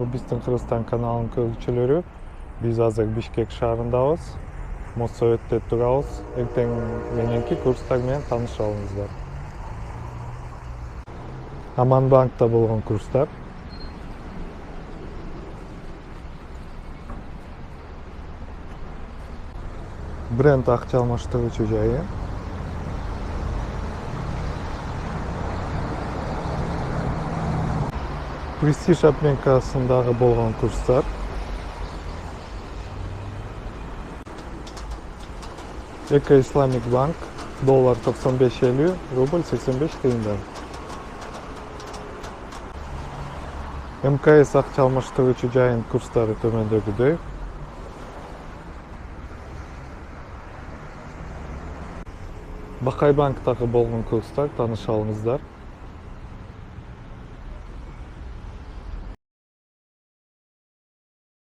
Биздин Кыргызстан каналынын көрүүчүлөрү, биз азыр Бишкек шаарындабыз. Моссоветте турабыз. Эртең мененки курстар менен тааныша алыңыздар. Аман банкта болгон курстар. Бренд акча алмаштыруучу жайы. Престиж обменкасындагы болгон курстар. Эко Исламик банк, доллар 95.50, рубль 85 тыйындан. МКС акча алмаштыруучу жайынын курстары төмөндөгүдөй. Бакай банктагы болгон курстар тааныша алыңыздар.